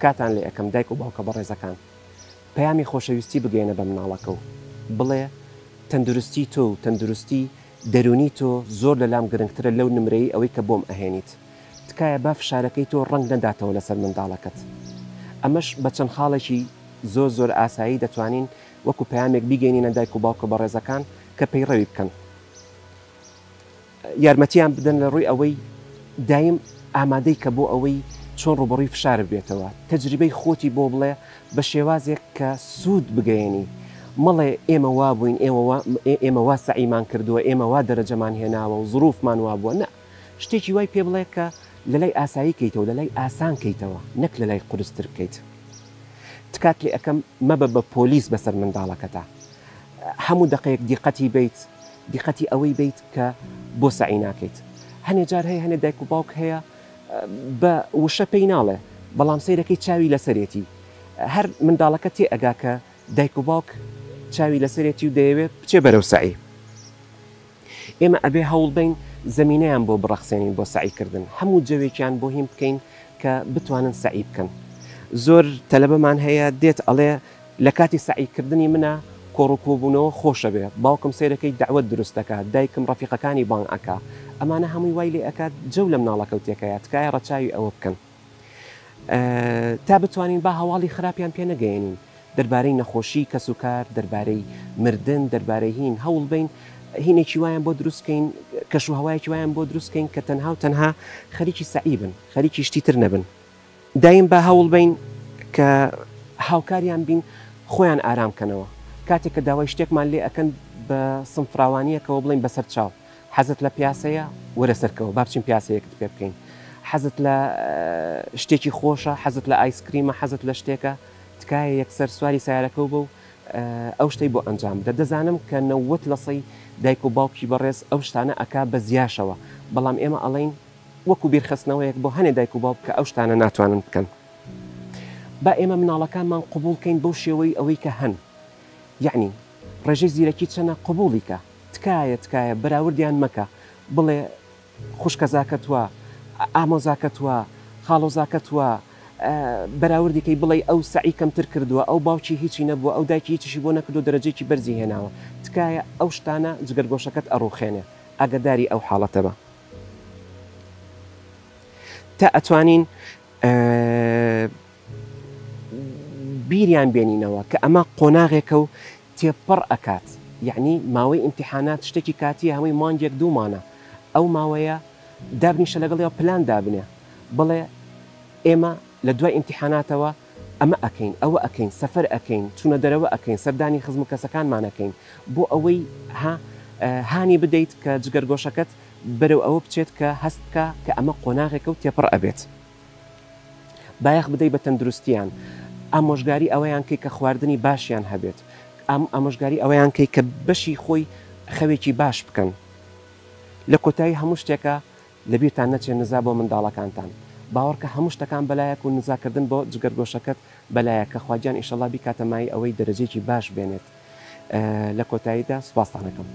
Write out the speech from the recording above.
تکاتان لێ ئەەکەم دایک و باوکە بەڕێزەکان پەیامی خۆشەویستی بگەێنە بە مناڵەکە و بڵێ تەندروستی تۆ و تەندروستی دەرونی تۆ زۆر لە لام گرنگترە لەو نمرەی ئەوەی کە بۆم ئەهێنیت تکایە با فشارەکەی تۆ ڕنگ نەداتەوە لەسەر منداڵەکەت ئەمەش بە چەند خاڵێکی زۆر ئاسایی دەتوانین وەکو پەیامێک بیگەینە دایک و باوکە بەڕێزەکان کە پەیڕەوی بکەن یارمەتیان بدەن لە ڕووی ئەوەی دایم ئامادەی کە بۆ ئەوەی چۆن ڕوبڕی فشار بێتەوە تەجریبەی خۆتی بۆ بڵێ بە شێوازێک کە سوود بگەێنی مەڵێ ئێمە وا بووین ئێمە وا سەعیمان کردووە ئێمە وا دەرەجەمان هێناوە و زروفمان وا بووە نە شتێکی وای پێ بڵێ کە لە لای ئاسایی کەیتەوە لە لای ئاسان کەیتەوە نەک لە لای قورستر بکەیت تکات لێ ئەەکەم مەبە بە پۆلیس بەسەر منداڵەکەتا هەموو دقەیەک دیقەتی بیت دیقەتی ئەوەی بیت کە بۆ سعی ناکەیت هەنێ جار هەیە هەنێ دایک و باوک هەیە بە وشە پێی ناڵێ بەڵام سەیرەکەی چاوی لەسەرێتی هەر منداڵەکە تێ ئەگا کە دایک و باوک چاوی لەسەرێتی و دەیەوێت بچێ بەرەو سعی ئێمە ئەبێ هەوڵ بین زمینەیان بۆ بڕەخسێنین بۆ سعیکردن هەموو جەوێکیان بۆ هیم بکەین کە بتوانن سعی بکەن زۆر تەلەبەمان هەیە دێت ئەڵێ لە کاتی سعیکردنی منە کۆڕووکۆبوونەوە خۆشە بێ باوکم سیرەکەی داوت دروست دەکات دایکم ڕەفیقەکانی بانگ ئەکا ئەمانە هەمووی وای لێ ئەکات جەو لە مناڵەکەوتێکەیە تکایە ڕەچاوی ئەوە بکەن تا بتوانین با هەواڵی خراپیان پێ نەگەێنین دەربارەی نەخۆشی کەس و کار دەربارەی مردن دەربارەی هین هەوڵ بین هینێکی وایان بۆ دروستکەین کەش و هەوایەکی وایان بۆ دروستکەین کە تەنها و تەنها خەریکی سعی بن خەریکی شتی تر نەبن دایم با هەوڵ بین کە هاوکاریان بین خۆیان ئارامکەنەوە کاتێک کە داوای شتێکمان لێ ئەەکەن بە سنفراوانیەکەوە بڵین بەسەر چاو حەزت لە پیاسەیە وەرە سەرکەوە با بچین پیاسەیەکت پێ بکەین حەزت لە شتێکی خۆشە حەزت لە ئایسکریمە حەزت لە شتێکە تکایە یەکسەر سواری سیارەکە بوو ئەو شتەی بۆ ئەنجام بدە دەزانم کە 90 لە سەی دایک و باوکی بەڕێز ئەو شتانە ئەکا بە زیاشەوە بەڵام ئێمە ئەڵین وەکو بیرخستنەوەیەک بۆ هەنێ دایک و باوک کە ئەو شتانە ناتوانن بکەن با ئێمە مناڵەکانمان قبولکەین بەو شێوەی ئەوەی کە هەن یعنی ڕێژەی زیرەکی چەنە قبولیکە تکایە بەراوردیان مەکە بڵێ خوشکەزاکەت وە ئامۆزاکەت وە خاڵۆزاکەت وە بەراوردیکەی بڵێ ئەو سعی کەمتر کردووە ئەو باوکی هیچی نەبووە ئەو دایکی هیچیشی بۆ نەکردو دەرەجێکی بەرزی هێناوە تکایە ئەو شتانە جگەرگۆشەکەت ئەڕوخێنێ ئاگداری ئەو حاڵەتە بە تا ئەتوانین بیریان بێنینەوە کە ئەمە قۆناغێکە و تێپڕ ئەکات یعنی ماوەی ئیمتیحانات شتێکی کاتیە هەمووی مانگێک دوومانە ئەو ماوەیە دابنیشە لەگەڵیەوە پلان دابنێ بڵێ ئێمە لە دوای ئیمتیحاناتەوە ئەمە ئەەکەین ئەوە ئەەکەین سەفەر ئەەکەین چونە دەرەوە ئەەکەین سەردانی خزم و کەسەکانمانەکەین بۆ ئەوەی هانی بدەیت کە جگەرگۆشەکەت بەرەو ئەوە بچێت کە هەست بکە کە ئەمە قۆناغێکە و تێپڕ ئەبێت بایەخ بدەیت بە تەندروستیان ئامۆژگاری ئەوەیان کەی کە خواردنی باشیان هەبێت ئامۆژگاری ئەوەیان کەی کە بەشی خۆی خەوێکی باش بکەن لە کۆتایی هەموو شتێکە لەبیرتان نەچێت نزا بۆ منداڵەکانتان باوەڕکە هەموو شتەکان بەلایەک و نزاکردن بۆ جگەرگۆشەکەت بەلایەکە خواجیان ئیشەڵا بیکاتەمای ئەوەی دەرەجێکی باش بێنێت لە کۆتاییدا سوپاستانەکەم